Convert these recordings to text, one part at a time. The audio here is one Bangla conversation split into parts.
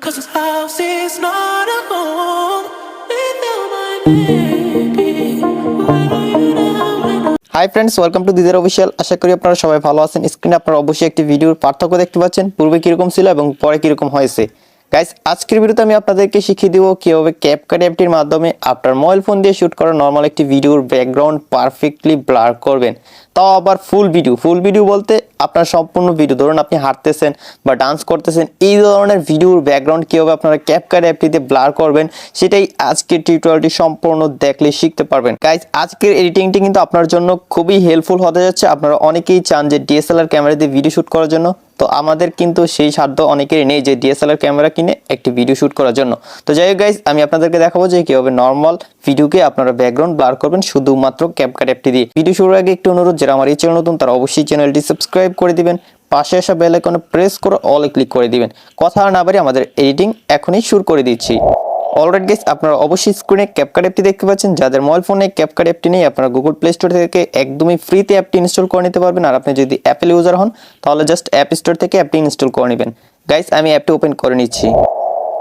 'Cause this house is not a home without my baby. Where are you now? Hi friends, welcome to Didar official. আশা করি আপনারা সবাই ভালো আছেন। স্ক্রিনে আপনারা অবশ্যই একটি ভিডিওর পার্থক্য দেখতে পাচ্ছেন, পূর্বে কিরকম ছিল এবং পরে কিরকম হয়েছে। গাইস, আজকের ভিডিওতে আমি আপনাদেরকে শিখিয়ে দিব কিভাবে ক্যাপকাট অ্যাপটির মাধ্যমে আপনার মোবাইল ফোন দিয়ে শুট করা নর্মাল একটি ভিডিওর ব্যাকগ্রাউন্ড পারফেক্টলি ব্লার করবেন, তাও আবার ফুল ভিডিও বলতে আপনার সম্পূর্ণ ভিডিও, ধরুন আপনি হাঁটতেছেন বা ডান্স করতেছেন, এই ধরনের ভিডিওর ব্যাকগ্রাউন্ড কীভাবে আপনারা ক্যাপকাট অ্যাপটিতে ব্লার করবেন সেটাই আজকের টিউটোরিয়ালটি সম্পূর্ণ দেখলে শিখতে পারবেন। গাইস, আজকের এডিটিংটি কিন্তু আপনার জন্য খুবই হেল্পফুল হতে যাচ্ছে। আপনারা অনেকেই চান যে ডিএসএলআর ক্যামেরা দিয়ে ভিডিও শুট করার জন্য, তো আমাদের কিন্তু সেই সাধ্য অনেকেরই নেই যে ডিএসএলআর ক্যামেরা কিনে একটি ভিডিও শুট করার জন্য। তো যাই হোক গাইস, আমি আপনাদেরকে দেখাবো যে কীভাবে নর্মাল ভিডিওকে আপনারা ব্যাকগ্রাউন্ড ব্লার করবেন শুধুমাত্র ক্যাপকাট অ্যাপটি দিয়ে। ভিডিও শুরুর আগে একটু অনুরোধ, যারা আমার এই চ্যানেল নতুন তারা অবশ্যই চ্যানেলটি সাবস্ক্রাইব করে দিবেন, পাশে আসা বেল আইকনে প্রেস করে অলে ক্লিক করে দিবেন। কথা না বাড়িয়ে আমাদের এডিটিং এখনই শুরু করে দিচ্ছি। অলরাইট গাইস, আপনারা অবশ্যই স্ক্রিনে ক্যাপকাট অ্যাপটি দেখতে পাচ্ছেন। যাদের মোবাইল ফোনে ক্যাপকাট অ্যাপটি নেই, আপনারা গুগল প্লে স্টোর থেকে একদমই ফ্রিতে অ্যাপটি ইনস্টল করে নিতে পারবেন। আর আপনি যদি অ্যাপেল ইউজার হন তাহলে জাস্ট অ্যাপ স্টোর থেকে অ্যাপটি ইনস্টল করে নেবেন। গাইস, আমি অ্যাপটি ওপেন করে নিচ্ছি।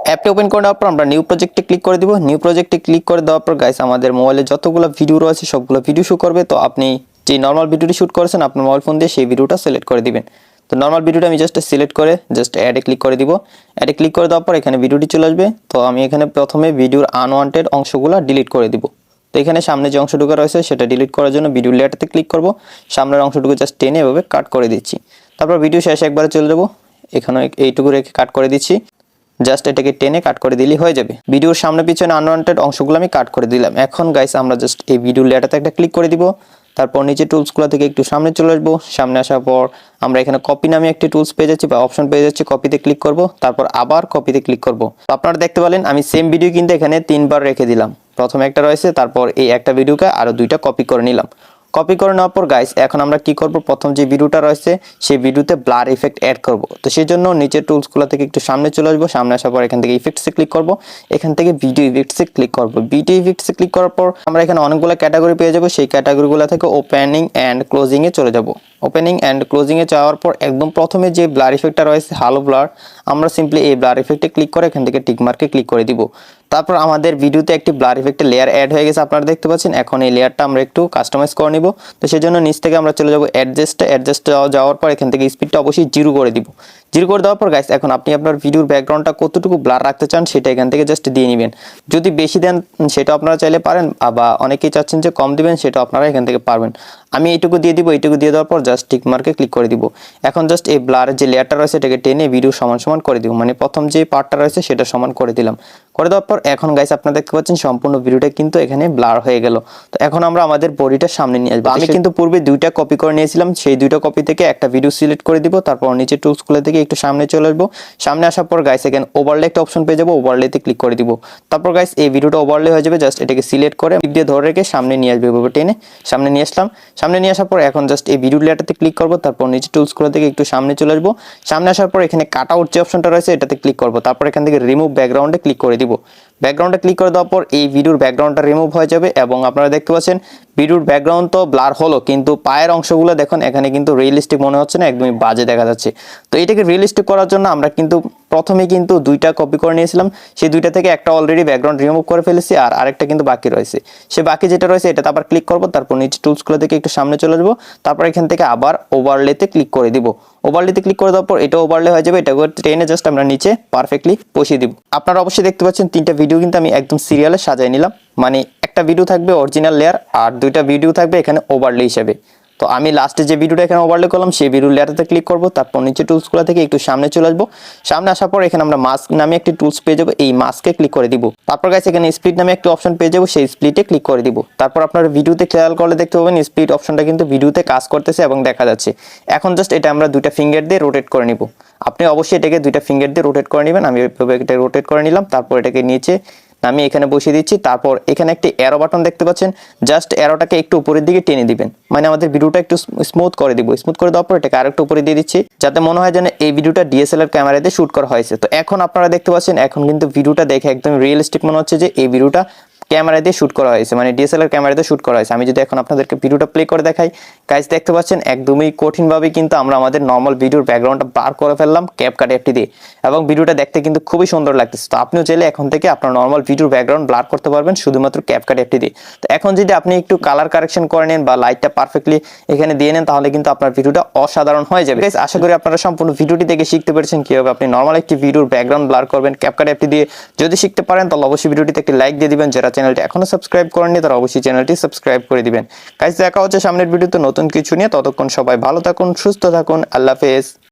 অ্যাপটি ওপেন করে নেওয়ার পর আমরা নিউ প্রজেক্টে ক্লিক করে দিব। নিউ প্রজেক্টে ক্লিক করে দেওয়ার পর গাইস, আমাদের মোবাইলে যতগুলো ভিডিও রয়েছে সবগুলো ভিডিও শো করবে। তো আপনি যে নর্মাল ভিডিওটি শুট করেছেন আপনার মোবাইল ফোন দিয়ে, সেই ভিডিওটা সিলেক্ট করে দিবেন। তো নর্মাল ভিডিওটা আমি জাস্ট সিলেক্ট করে জাস্ট অ্যাডে ক্লিক করে দিব। অ্যাডে ক্লিক করে দেওয়ার পর এখানে ভিডিওটি চলে আসবে। তো আমি এখানে প্রথমে ভিডিওর আনওয়ান্টেড অংশগুলো ডিলিট করে দিব। তো এখানে সামনে যে অংশটুকু রয়েছে সেটা ডিলিট করার জন্য ভিডিও লেয়ারটাতে ক্লিক করব। সামনের অংশটুকু জাস্ট টেনে এভাবে কাট করে দিচ্ছি। তারপর ভিডিও শেষে একবারে চলে যাব, এখানে এইটুকু রেখে কাট করে দিচ্ছি। জাস্ট এটাকে টেনে কাট করে দিলেই হয়ে যাবে। ভিডিওর সামনে পিছনে আনওয়ান্টেড অংশগুলো আমি কাট করে দিলাম। এখন গাইস, আমরা জাস্ট এই ভিডিও লেয়ারটাতে একটা ক্লিক করে দিব। তারপর নিচে টুলসগুলো থেকে একটু সামনে চলে আসবো। সামনে আসার পর আমরা এখানে কপি নামে একটি টুলস পেয়ে যাচ্ছি বা অপশন পেয়ে যাচ্ছি। কপিতে ক্লিক করব, তারপর আবার কপিতে ক্লিক করব। তো আপনারা দেখতে পেলেন আমি সেম ভিডিও কিন্তু এখানে 3বার রেখে দিলাম। প্রথমে একটা রয়েছে, তারপর এই একটা ভিডিওকে আরো 2টা কপি করে নিলাম। কপি করে নেওয়ার পর গাইস, এখন আমরা কি করব, প্রথম যে ভিডিওটা রয়েছে সেই ভিডিওতে ব্লার ইফেক্ট অ্যাড করব। তো সেই জন্য নিচের টুলসগুলো থেকে একটু সামনে চলে আসবো। সামনে আসার পর এখান থেকে ইফেক্টসে ক্লিক করব। এখান থেকে ভিডিও ইফেক্টসে ক্লিক করব। ভিডিও ইফেক্টসে ক্লিক করার পর আমরা এখানে অনেকগুলো ক্যাটাগরি পেয়ে যাব। সেই ক্যাটাগরিগুলো থেকে ওপেনিং অ্যান্ড ক্লোজিং এ চলে যাব। ওপেনিং অ্যান্ড ক্লোজিং এ যাওয়ার পর একদম প্রথমে যে ব্লার ইফেক্টটা রয়েছে হালো ব্লার, আমরা সিম্পলি এই ব্লার ইফেক্টে ক্লিক করে এখান থেকে টিক মার্কে ক্লিক করে দিব। তারপর আমাদের ভিডিওতে একটি ব্লার ইফেক্টের লেয়ার অ্যাড হয়ে গেছে, আপনারা দেখতে পাচ্ছেন। এখন এই লেয়ারটা আমরা একটু কাস্টমাইজ করে নিব। তো সেই জন্য নিচ থেকে আমরা চলে যাব অ্যাডজাস্ট যাওয়ার পর এখান থেকে স্পিডটা অবশ্যই 0 করে দিব। 0 করে দেওয়ার পর গাইস, এখন আপনি আপনার ভিডিওর ব্যাকগ্রাউন্ডটা কতটুকু ব্লার রাখতে চান সেটা এখান থেকে জাস্ট দিয়ে নেবেন। যদি বেশি দেন সেটা আপনারা চাইলে পারেন, বা অনেকেই চাচ্ছেন যে কম দিবেন, সেটা আপনারা এখান থেকে পারবেন। আমি এইটুকু দিয়ে দিব। এইটুকু দিয়ে দেওয়ার পর জাস্ট টিক মার্কে ক্লিক করে দিব। এখন জাস্ট এই ব্লারের যে লেয়ারটা রয়েছে এটাকে টেনে ভিডিও সমান করে দিব, মানে প্রথম যে পার্টটা রয়েছে সেটা সমান করে দিলাম। করে দেওয়ার পর এখন গাইস, আপনারা দেখতে পাচ্ছেন সম্পূর্ণ ভিডিওটা কিন্তু এখানে ব্লার হয়ে গেল। তো এখন আমরা আমাদের বডিটা সামনে নিয়ে আসবো। আমি কিন্তু পূর্বে 2টা কপি করে নিয়েছিলাম, সেই 2টা কপি থেকে একটা ভিডিও সিলেক্ট করে দিব। তারপর নিচে টুলসগুলো থেকে একটু সামনে চলে আসবো। সামনে আসার পর গাইস, এখানে ওভারলে একটা অপশন পেয়ে যাবো, ওভারলেতে ক্লিক করে দিব। তারপর গাইস, এই ভিডিওটা ওভারলে হয়ে যাবে। জাস্ট এটাকে সিলেক্ট করে টিপ দিয়ে ধরে রেখে সামনে নিয়ে আসবে, এভাবে টেনে সামনে নিয়ে আসলাম। সামনে নিয়ে আসার পর এখন জাস্ট এই ভিডিও লেয়ারটাতে ক্লিক করব। তারপর নিচে টুলসগুলো থেকে একটু সামনে চলে আসবো। সামনে আসার পর এখানে কাট আউট যে অপশনটা রয়েছে এটাতে ক্লিক করব। তারপর এখান থেকে রিমুভ ব্যাকগ্রাউন্ডে ক্লিক করে দিব। ব্যাকগ্রাউন্ডে ক্লিক করে দেওয়ার পর এই ভিডিওর ব্যাকগ্রাউন্ডটা রিমুভ হয়ে যাবে এবং আপনারা দেখতে পাচ্ছেন ভিডিওর ব্যাকগ্রাউন্ড তো ব্লার হলো, কিন্তু পায়ের অংশগুলো দেখুন এখানে কিন্তু রিয়েলিস্টিক মনে হচ্ছে না, একদমই বাজে দেখা যাচ্ছে। তো এটাকে রিয়েলিস্টিক করার জন্য আমরা কিন্তু প্রথমে কিন্তু 2টা কপি করে নিয়েছিলাম, সেই 2টা থেকে একটা অলরেডি ব্যাকগ্রাউন্ড রিমুভ করে ফেলেছি, আর আরেকটা কিন্তু বাকি রয়েছে। সে বাকি যেটা রয়েছে এটাতে আবার ক্লিক করব। তারপর নিচে টুলসগুলো থেকে একটু সামনে চলে আসবো। তারপর এখান থেকে আবার ওভারলেতে ক্লিক করে দিব। ওভারলেতে ক্লিক করে দেওয়ার পর এটা ওভারলে হয়ে যাবে। এটাকে টেনে জাস্ট আমরা নিচে পারফেক্টলি বসিয়ে দিব। আপনারা অবশ্যই দেখতে পাচ্ছেন 3টা ভিডিও কিন্তু আমি একদম সিরিয়ালে সাজিয়ে নিলাম, মানে একটা ভিডিও থাকবে অরিজিনাল লেয়ার আর 2টা ভিডিও থাকবে এখানে ওভারলে হিসেবে। তো আমি লাস্টে যে ভিডিওটা এখানে ওভারলে করলাম সেই ভিডিও লেয়ারটাতে ক্লিক করব। তারপর নিচে টুলসগুলো থেকে একটু সামনে চলে আসবো। সামনে আসার পর এখানে আমরা মাস্ক নামে একটি টুলস পেয়ে যাবো, এই মাস্কে ক্লিক করে দিব। তারপর গাইস, এখানে স্প্লিট নামে একটি অপশন পেয়ে যাবো, সেই স্প্লিটে ক্লিক করে দিব। তারপর আপনারা ভিডিওতে খেয়াল করলে দেখতে পাবেন স্প্লিট অপশনটা কিন্তু ভিডিওতে কাজ করতেছে এবং দেখা যাচ্ছে। এখন জাস্ট এটা আমরা 2টা ফিঙ্গার দিয়ে রোটেট করে নিব। আপনি অবশ্যই এটাকে 2টা ফিঙ্গার দিয়ে রোটেট করে নেবেন। আমি এটা রোটেট করে নিলাম। তারপর এটাকে নিচে আমি এখানে বসিয়ে দিচ্ছি। তারপর এখানে একটি অ্যারো বাটন দেখতে পাচ্ছেন, জাস্ট অ্যারোটাকে একটু উপরের দিকে টেনে দিবেন, মানে আমাদের ভিডিওটা একটু স্মুথ করে দিব। স্মুথ করে দেওয়ার পর এটাকে আরেকটু উপরে দিয়ে দিচ্ছি, যাতে মনে হয় যেন এই ভিডিওটা ডিএসএলআর ক্যামেরাতে শুট করা হয়েছে। তো এখন আপনারা দেখতে পাচ্ছেন এখন কিন্তু ভিডিওটা দেখে একদম রিয়েলিস্টিক মনে হচ্ছে যে এই ভিডিওটা ক্যামেরা দিয়ে শুট করা হয়েছে, মানে ডিএসএলআর ক্যামেরা দিয়ে শুট করা হয়েছে। আমি যদি এখন আপনাদেরকে ভিডিওটা প্লে করে দেখাই, গাইস দেখতে পাচ্ছেন একদমই কঠিনভাবে কিন্তু আমরা আমাদের নর্মাল ভিডিওর ব্যাকগ্রাউন্ডটা বার করে ফেললাম CapCut অ্যাপটি দিয়ে, এবং ভিডিওটা দেখতে কিন্তু খুবই সুন্দর লাগতেছে। তো আপনিও চাইলে এখন থেকে আপনার নর্মাল ভিডিওর ব্যাকগ্রাউন্ড ব্লার করতে পারবেন শুধুমাত্র CapCut অ্যাপটি দিয়ে। তো এখন যদি আপনি একটু কালার কারেকশন করে নেন বা লাইটটা পারফেক্টলি এখানে দিয়ে নেন, তাহলে কিন্তু আপনার ভিডিওটা অসাধারণ হয়ে যাবে। গাইস আশা করি আপনারা সম্পূর্ণ ভিডিওটি দেখে শিখতে পেরেছেন কিভাবে আপনি নর্মাল একটি ভিডিওর ব্যাকগ্রাউন্ড ব্লার করবেন CapCut অ্যাপটি দিয়ে। যদি শিখতে পারেন তাহলে অবশ্যই ভিডিওটিতে একটি লাইক দিয়ে দিবেন। যারা চ্যানেলটি এখনো সাবস্ক্রাইব করেননি তারা অবশ্যই চ্যানেলটি সাবস্ক্রাইব করে দিবেন। গাইস দেখা হচ্ছে সামনের ভিডিওতে নতুন কিছু নিয়ে, ততক্ষণ সবাই ভালো থাকুন, সুস্থ থাকুন, আল্লাহ হাফেজ।